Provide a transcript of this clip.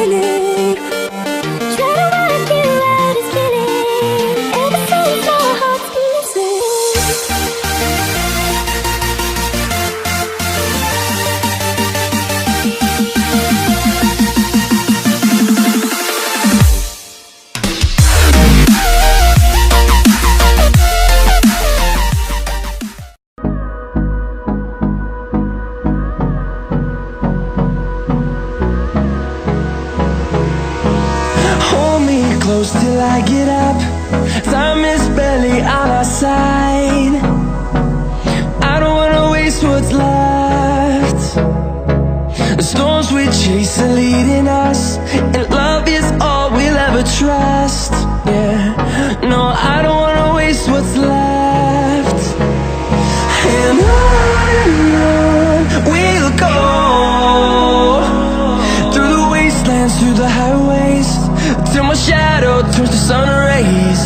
minute. Try to work you out, it's killing. Ever since our hearts been close till I get up. Time is barely on our side. I don't wanna waste what's left. The storms we chase are leading us, and love is all we'll ever trust. Yeah, no, I don't wanna waste what's left. And on we'll go, through the wastelands, through the highways, till my shadow turns to sun rays.